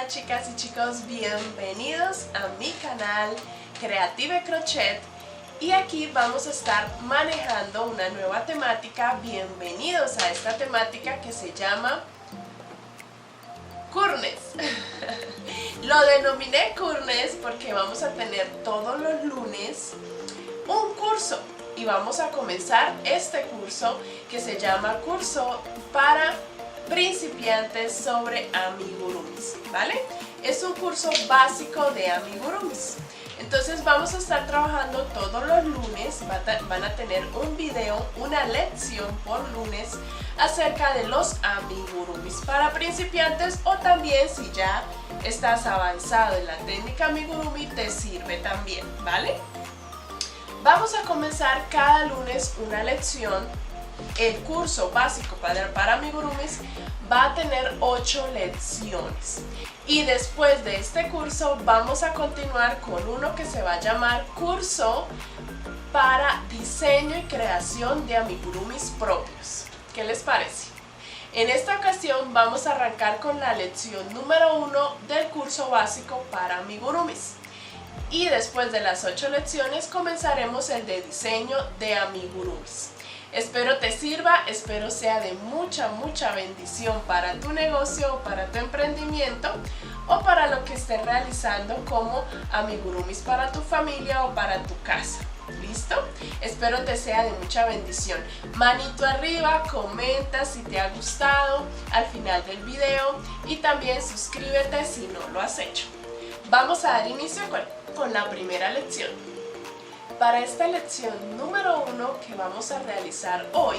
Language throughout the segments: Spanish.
Hola chicas y chicos, bienvenidos a mi canal Creative Crochet y aquí vamos a estar manejando una nueva temática. Bienvenidos a esta temática que se llama Curnes. Lo denominé Curnes porque vamos a tener todos los lunes un curso y vamos a comenzar este curso que se llama Curso para Principiantes sobre amigurumis, ¿vale? Es un curso básico de amigurumis. Entonces vamos a estar trabajando todos los lunes, van a tener un video, una lección por lunes acerca de los amigurumis para principiantes, o también si ya estás avanzado en la técnica amigurumi te sirve también, ¿vale? Vamos a comenzar cada lunes una lección. El curso básico para amigurumis va a tener 8 lecciones y después de este curso vamos a continuar con uno que se va a llamar Curso para Diseño y Creación de Amigurumis Propios. ¿Qué les parece? En esta ocasión vamos a arrancar con la lección número 1 del curso básico para amigurumis y después de las 8 lecciones comenzaremos el de diseño de amigurumis. Espero te sirva, espero sea de mucha bendición para tu negocio o para tu emprendimiento o para lo que estés realizando como amigurumis para tu familia o para tu casa. ¿Listo? Espero te sea de mucha bendición. Manito arriba, comenta si te ha gustado al final del video y también suscríbete si no lo has hecho. Vamos a dar inicio con la primera lección. Para esta lección número 1 que vamos a realizar hoy,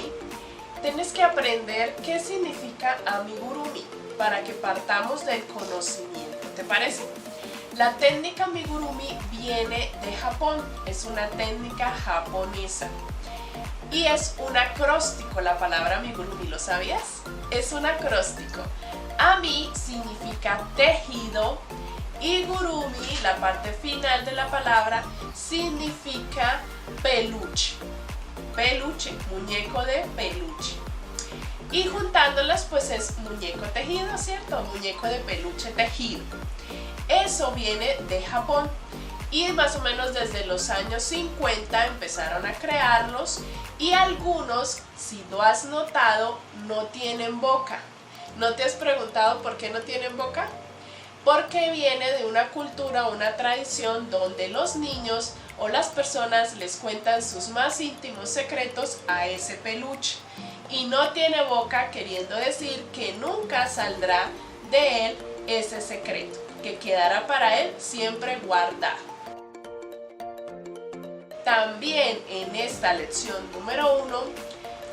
tienes que aprender qué significa amigurumi para que partamos del conocimiento. ¿Te parece? La técnica amigurumi viene de Japón, es una técnica japonesa y es un acróstico. La palabra amigurumi, ¿lo sabías? Es un acróstico. Ami significa tejido y gurumi, la parte final de la palabra, significa peluche. Peluche, muñeco de peluche. Y juntándolas pues es muñeco tejido, ¿cierto? Muñeco de peluche tejido. Eso viene de Japón y más o menos desde los años 50 empezaron a crearlos y algunos, si lo has notado, no tienen boca. ¿No te has preguntado por qué no tienen boca? Porque viene de una cultura, una tradición donde los niños o las personas les cuentan sus más íntimos secretos a ese peluche y no tiene boca, queriendo decir que nunca saldrá de él ese secreto, que quedará para él siempre guardado. También en esta lección número 1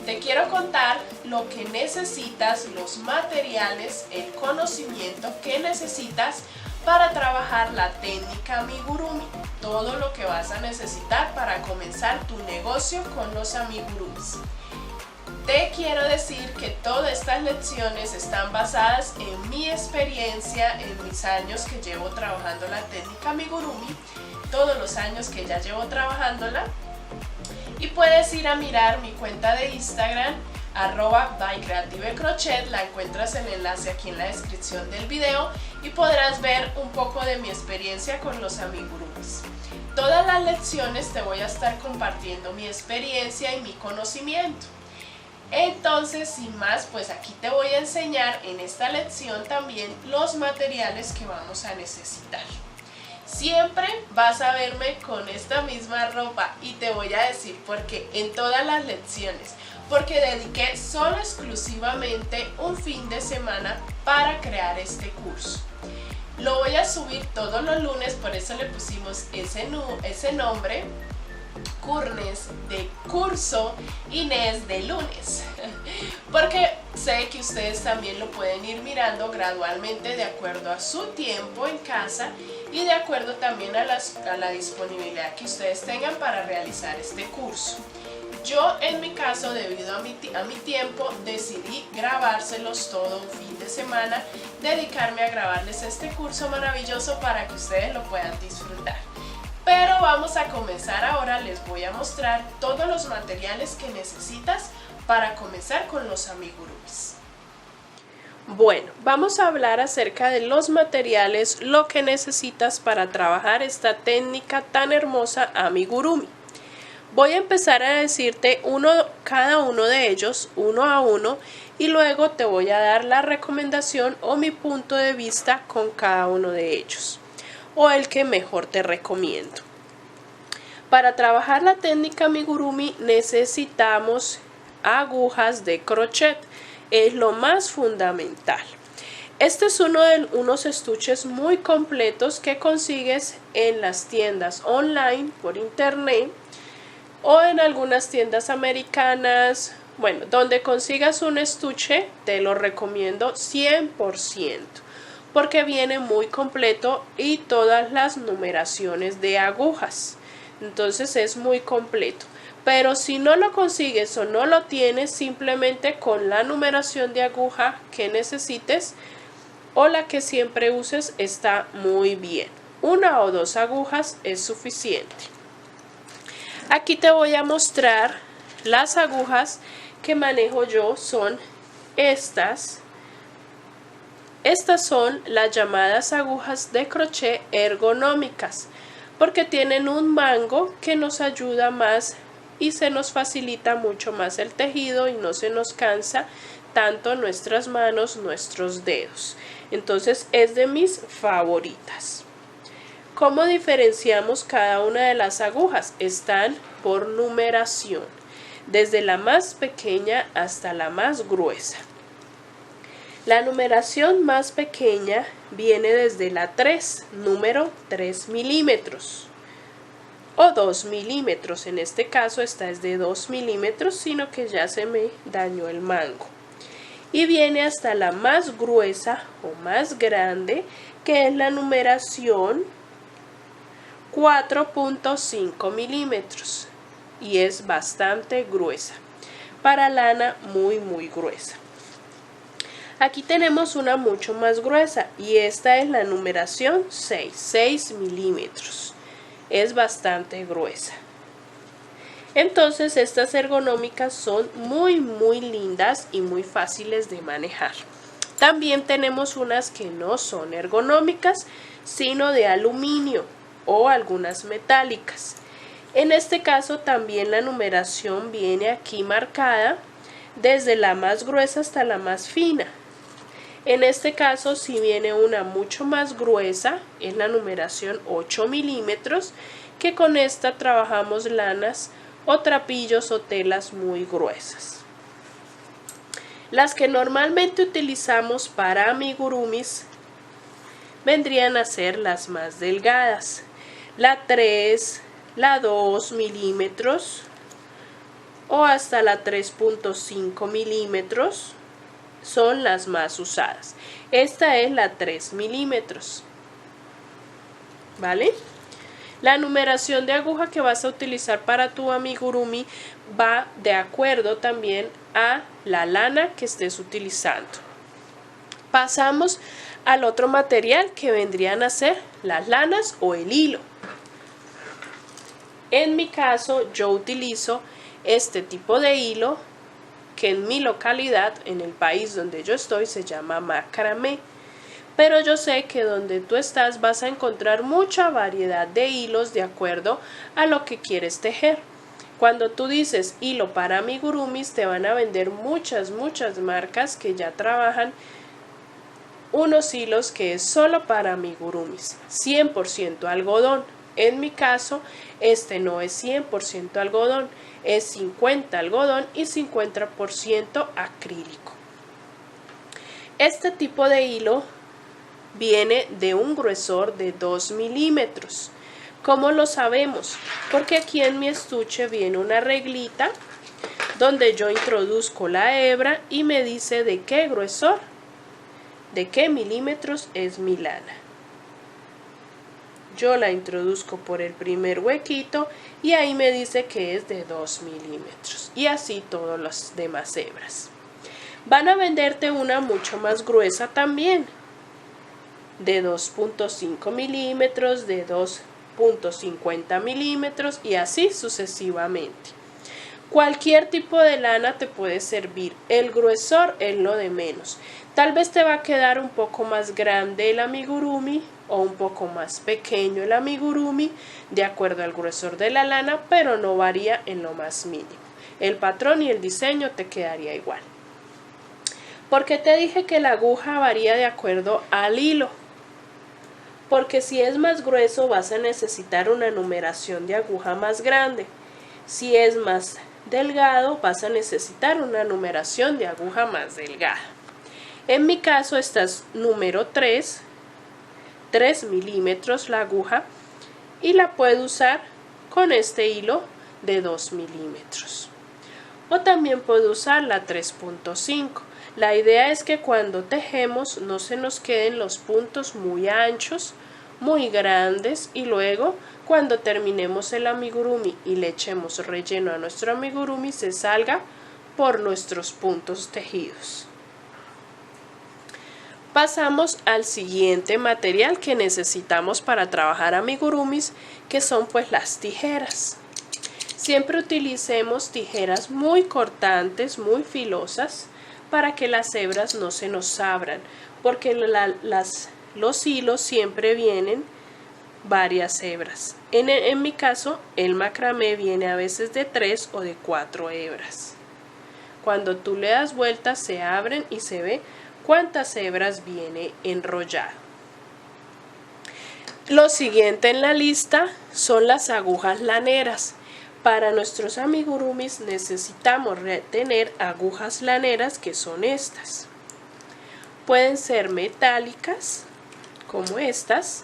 te quiero contar lo que necesitas, los materiales, el conocimiento que necesitas para trabajar la técnica amigurumi. Todo lo que vas a necesitar para comenzar tu negocio con los amigurumis. Te quiero decir que todas estas lecciones están basadas en mi experiencia, en mis años que llevo trabajando la técnica amigurumi, todos los años que ya llevo trabajándola. Y puedes ir a mirar mi cuenta de Instagram, @bycreativecrochet, la encuentras el enlace aquí en la descripción del video y podrás ver un poco de mi experiencia con los amigurumis. Todas las lecciones te voy a estar compartiendo mi experiencia y mi conocimiento. Entonces, sin más, pues aquí te voy a enseñar en esta lección también los materiales que vamos a necesitar. Siempre vas a verme con esta misma ropa y te voy a decir por qué en todas las lecciones, porque dediqué solo exclusivamente un fin de semana para crear este curso. Lo voy a subir todos los lunes, por eso le pusimos ese nombre, Curnes de curso y Nes de lunes, porque sé que ustedes también lo pueden ir mirando gradualmente de acuerdo a su tiempo en casa y de acuerdo también a la disponibilidad que ustedes tengan para realizar este curso. Yo en mi caso, debido a mi tiempo, decidí grabárselos todo un fin de semana, dedicarme a grabarles este curso maravilloso para que ustedes lo puedan disfrutar. Pero vamos a comenzar ahora, les voy a mostrar todos los materiales que necesitas para comenzar con los amigurumis. Bueno, vamos a hablar acerca de los materiales, lo que necesitas para trabajar esta técnica tan hermosa amigurumi. Voy a empezar a decirte cada uno de ellos, uno a uno, y luego te voy a dar la recomendación o mi punto de vista con cada uno de ellos, o el que mejor te recomiendo. Para trabajar la técnica amigurumi necesitamos agujas de crochet, es lo más fundamental. Este es uno de unos estuches muy completos que consigues en las tiendas online por internet o en algunas tiendas americanas. Bueno, donde consigas un estuche te lo recomiendo 100% porque viene muy completo y todas las numeraciones de agujas. Entonces es muy completo. Pero si no lo consigues o no lo tienes, simplemente con la numeración de aguja que necesites o la que siempre uses está muy bien. 1 o 2 agujas es suficiente. Aquí te voy a mostrar las agujas que manejo yo, son estas. Estas son las llamadas agujas de crochet ergonómicas, porque tienen un mango que nos ayuda más y se nos facilita mucho más el tejido y no se nos cansa tanto nuestras manos, nuestros dedos. Entonces es de mis favoritas. ¿Cómo diferenciamos cada una de las agujas? Están por numeración, desde la más pequeña hasta la más gruesa. La numeración más pequeña viene desde la 3, número 3 milímetros. O 2 milímetros, en este caso esta es de 2 milímetros, sino que ya se me dañó el mango. Y viene hasta la más gruesa o más grande, que es la numeración 4.5 milímetros. Y es bastante gruesa, para lana muy gruesa. Aquí tenemos una mucho más gruesa y esta es la numeración 6 milímetros. Es bastante gruesa. Entonces estas ergonómicas son muy lindas y muy fáciles de manejar. También tenemos unas que no son ergonómicas, sino de aluminio o algunas metálicas. En este caso también la numeración viene aquí marcada desde la más gruesa hasta la más fina. En este caso, si viene una mucho más gruesa, es la numeración 8 milímetros, que con esta trabajamos lanas o trapillos o telas muy gruesas. Las que normalmente utilizamos para amigurumis vendrían a ser las más delgadas, la 3, la 2 milímetros o hasta la 3.5 milímetros. Son las más usadas. Esta es la 3 milímetros. ¿Vale? La numeración de aguja que vas a utilizar para tu amigurumi va de acuerdo también a la lana que estés utilizando. Pasamos al otro material que vendrían a ser las lanas o el hilo. En mi caso yo utilizo este tipo de hilo que en mi localidad, en el país donde yo estoy, se llama macramé. Pero yo sé que donde tú estás vas a encontrar mucha variedad de hilos de acuerdo a lo que quieres tejer. Cuando tú dices hilo para amigurumis, te van a vender muchas marcas que ya trabajan unos hilos que es solo para amigurumis, 100% algodón. En mi caso, este no es 100% algodón, es 50 algodón y 50% acrílico. Este tipo de hilo viene de un gruesor de 2 milímetros. ¿Cómo lo sabemos? Porque aquí en mi estuche viene una reglita donde yo introduzco la hebra y me dice de qué gruesor, de qué milímetros es mi lana. Yo la introduzco por el primer huequito y ahí me dice que es de 2 milímetros. Y así todas las demás hebras. Van a venderte una mucho más gruesa también, de 2.5 milímetros, de 2.50 milímetros y así sucesivamente. Cualquier tipo de lana te puede servir, el gruesor es lo de menos. Tal vez te va a quedar un poco más grande el amigurumi o un poco más pequeño el amigurumi de acuerdo al gruesor de la lana, pero no varía en lo más mínimo. El patrón y el diseño te quedaría igual. ¿Por qué te dije que la aguja varía de acuerdo al hilo? Porque si es más grueso vas a necesitar una numeración de aguja más grande. Si es más delgado vas a necesitar una numeración de aguja más delgada. En mi caso esta es número 3 milímetros la aguja, y la puedo usar con este hilo de 2 milímetros. O también puedo usar la 3.5. La idea es que cuando tejemos no se nos queden los puntos muy anchos, muy grandes, y luego cuando terminemos el amigurumi y le echemos relleno a nuestro amigurumi se salga por nuestros puntos tejidos. Pasamos al siguiente material que necesitamos para trabajar amigurumis, que son pues las tijeras. Siempre utilicemos tijeras muy cortantes, muy filosas, para que las hebras no se nos abran, porque los hilos siempre vienen varias hebras. En mi caso, el macramé viene a veces de 3 o de 4 hebras. Cuando tú le das vueltas se abren y se ve cuántas hebras viene enrollado. Lo siguiente en la lista son las agujas laneras. Para nuestros amigurumis necesitamos tener agujas laneras, que son estas. Pueden ser metálicas, como estas,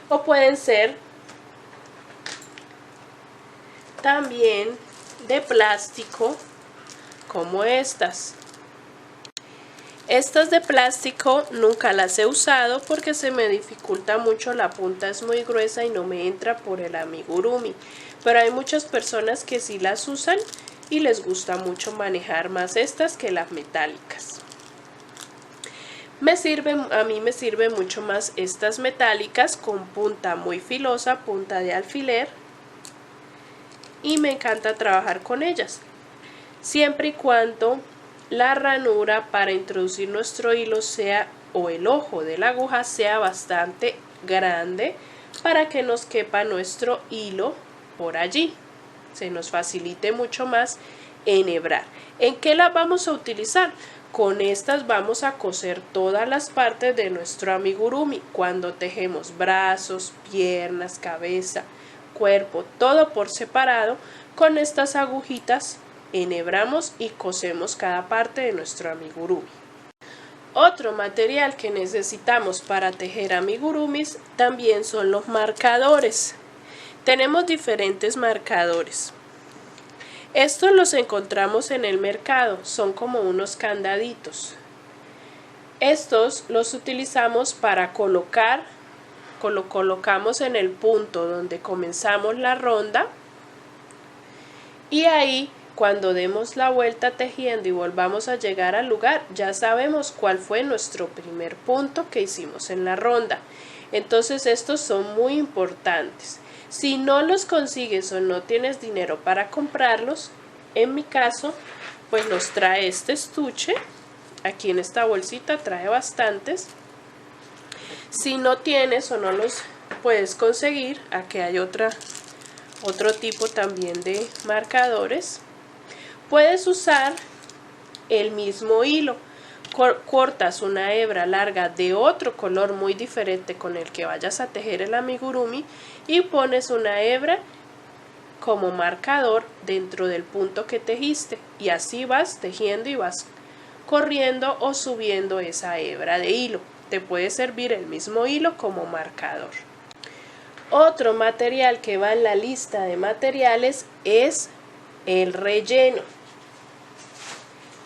o pueden ser también de plástico, como estas. Estas de plástico nunca las he usado porque se me dificulta mucho, la punta es muy gruesa y no me entra por el amigurumi. Pero hay muchas personas que sí las usan y les gusta mucho manejar más estas que las metálicas. A mí me sirven mucho más estas metálicas con punta muy filosa, punta de alfiler, y me encanta trabajar con ellas, siempre y cuando la ranura para introducir nuestro hilo sea, o el ojo de la aguja sea bastante grande para que nos quepa nuestro hilo por allí, se nos facilite mucho más enhebrar. ¿En qué las vamos a utilizar? Con estas vamos a coser todas las partes de nuestro amigurumi. Cuando tejemos brazos, piernas, cabeza, cuerpo, todo por separado, con estas agujitas enhebramos y cosemos cada parte de nuestro amigurumi. Otro material que necesitamos para tejer amigurumis también son los marcadores. Tenemos diferentes marcadores. Estos los encontramos en el mercado, son como unos candaditos. Estos los utilizamos para colocar, lo colocamos en el punto donde comenzamos la ronda, y ahí cuando demos la vuelta tejiendo y volvamos a llegar al lugar, ya sabemos cuál fue nuestro primer punto que hicimos en la ronda. Entonces estos son muy importantes. Si no los consigues o no tienes dinero para comprarlos, en mi caso, pues los trae este estuche. Aquí en esta bolsita trae bastantes. Si no tienes o no los puedes conseguir, aquí hay otro tipo también de marcadores. Puedes usar el mismo hilo. Cortas una hebra larga de otro color muy diferente con el que vayas a tejer el amigurumi y pones una hebra como marcador dentro del punto que tejiste, y así vas tejiendo y vas corriendo o subiendo esa hebra de hilo. Te puede servir el mismo hilo como marcador. Otro material que va en la lista de materiales es el relleno.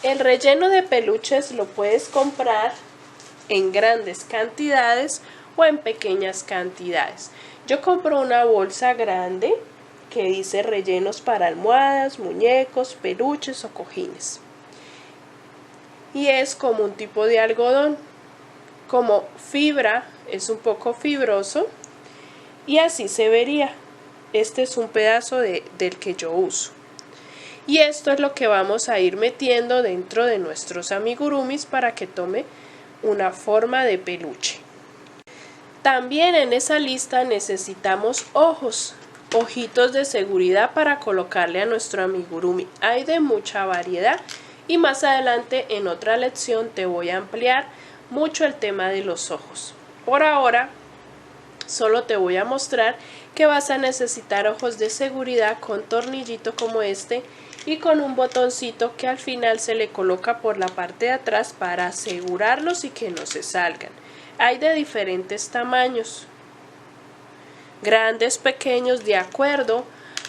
El relleno de peluches lo puedes comprar en grandes cantidades o en pequeñas cantidades. Yo compro una bolsa grande que dice rellenos para almohadas, muñecos, peluches o cojines. Y es como un tipo de algodón, como fibra, es un poco fibroso y así se vería. Este es un pedazo del que yo uso. Y esto es lo que vamos a ir metiendo dentro de nuestros amigurumis para que tome una forma de peluche. También en esa lista necesitamos ojos, ojitos de seguridad para colocarle a nuestro amigurumi. Hay de mucha variedad y más adelante en otra lección te voy a ampliar mucho el tema de los ojos. Por ahora solo te voy a mostrar que vas a necesitar ojos de seguridad con tornillito como este y con un botoncito que al final se le coloca por la parte de atrás para asegurarlos y que no se salgan. Hay de diferentes tamaños, grandes, pequeños, de acuerdo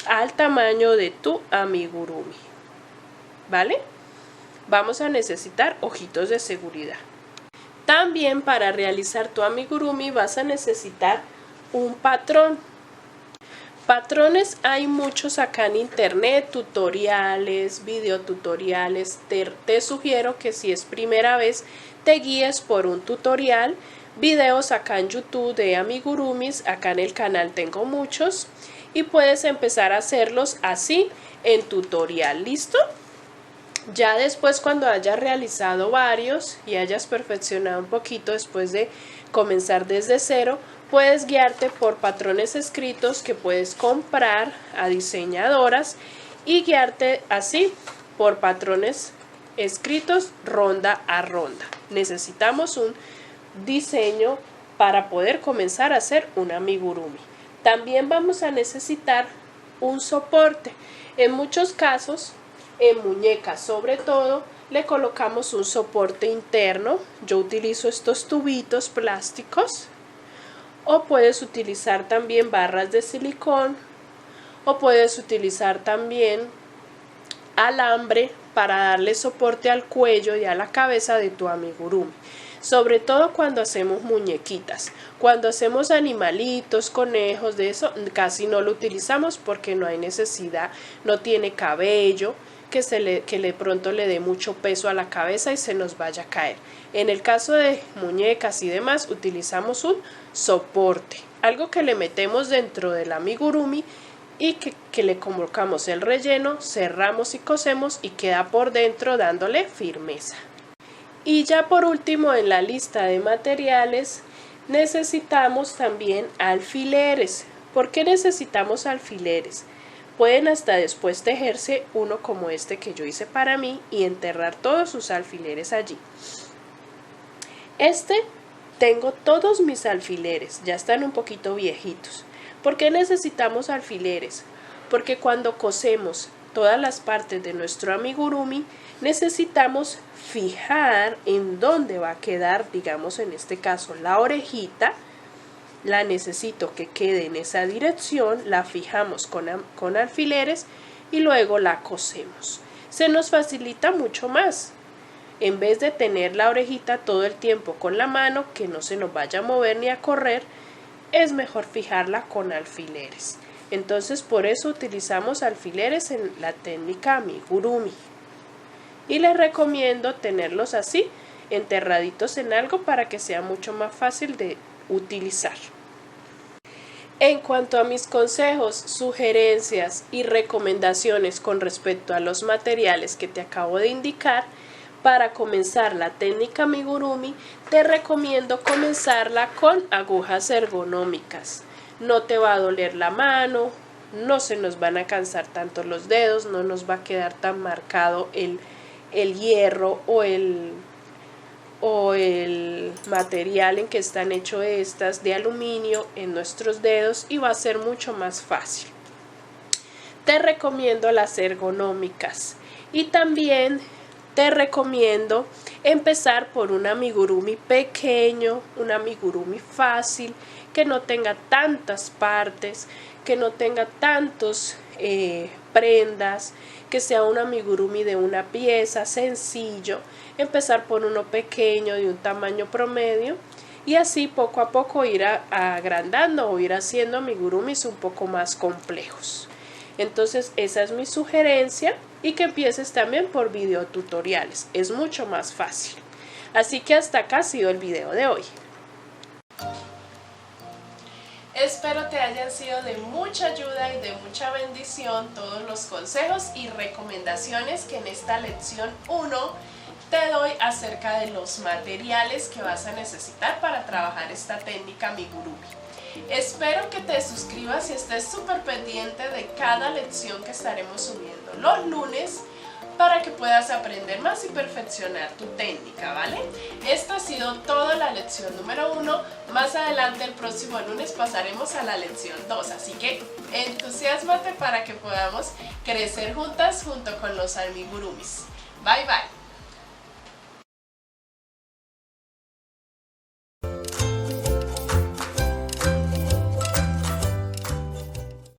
al tamaño de tu amigurumi. ¿Vale? Vamos a necesitar ojitos de seguridad. También para realizar tu amigurumi vas a necesitar un patrón. Patrones hay muchos acá en internet, tutoriales, videotutoriales. Te sugiero que si es primera vez te guíes por un tutorial. Videos acá en YouTube de amigurumis, acá en el canal tengo muchos y puedes empezar a hacerlos así en tutorial. ¿Listo? Ya después, cuando hayas realizado varios y hayas perfeccionado un poquito después de comenzar desde cero, puedes guiarte por patrones escritos que puedes comprar a diseñadoras y guiarte así por patrones escritos ronda a ronda. Necesitamos un diseño para poder comenzar a hacer un amigurumi. También vamos a necesitar un soporte. En muchos casos, en muñecas sobre todo, le colocamos un soporte interno. Yo utilizo estos tubitos plásticos, o puedes utilizar también barras de silicón, o puedes utilizar también alambre para darle soporte al cuello y a la cabeza de tu amigurumi. Sobre todo cuando hacemos muñequitas. Cuando hacemos animalitos, conejos, de eso casi no lo utilizamos porque no hay necesidad, no tiene cabello que de pronto le dé mucho peso a la cabeza y se nos vaya a caer. En el caso de muñecas y demás utilizamos un soporte, algo que le metemos dentro del amigurumi y que le colocamos el relleno, cerramos y cosemos y queda por dentro dándole firmeza. Y ya por último, en la lista de materiales necesitamos también alfileres. ¿Por qué necesitamos alfileres? Pueden hasta después tejerse uno como este que yo hice para mí y enterrar todos sus alfileres allí. Tengo todos mis alfileres, ya están un poquito viejitos. ¿Por qué necesitamos alfileres? Porque cuando cosemos todas las partes de nuestro amigurumi, necesitamos fijar en dónde va a quedar, digamos en este caso la orejita. La necesito que quede en esa dirección, la fijamos con alfileres y luego la cosemos. Se nos facilita mucho más. En vez de tener la orejita todo el tiempo con la mano, que no se nos vaya a mover ni a correr, es mejor fijarla con alfileres. Entonces por eso utilizamos alfileres en la técnica amigurumi. Y les recomiendo tenerlos así, enterraditos en algo para que sea mucho más fácil de utilizar. En cuanto a mis consejos, sugerencias y recomendaciones con respecto a los materiales que te acabo de indicar, para comenzar la técnica amigurumi, te recomiendo comenzarla con agujas ergonómicas. No te va a doler la mano, no se nos van a cansar tanto los dedos, no nos va a quedar tan marcado el hierro o el material en que están hechos estas de aluminio en nuestros dedos y va a ser mucho más fácil. Te recomiendo las ergonómicas y también te recomiendo empezar por un amigurumi pequeño, un amigurumi fácil, que no tenga tantas partes, que no tenga tantos prendas, que sea un amigurumi de una pieza, sencillo. Empezar por uno pequeño de un tamaño promedio y así poco a poco ir agrandando o ir haciendo amigurumis un poco más complejos. Entonces esa es mi sugerencia, y que empieces también por videotutoriales, es mucho más fácil. Así que hasta acá ha sido el video de hoy. Espero te hayan sido de mucha ayuda y de mucha bendición todos los consejos y recomendaciones que en esta lección 1 te doy acerca de los materiales que vas a necesitar para trabajar esta técnica amigurumi. Espero que te suscribas y estés súper pendiente de cada lección que estaremos subiendo los lunes para que puedas aprender más y perfeccionar tu técnica, ¿vale? Esta ha sido toda la lección número 1. Más adelante, el próximo lunes, pasaremos a la lección 2. Así que entusiásmate para que podamos crecer juntas junto con los amigurumis. Bye, bye.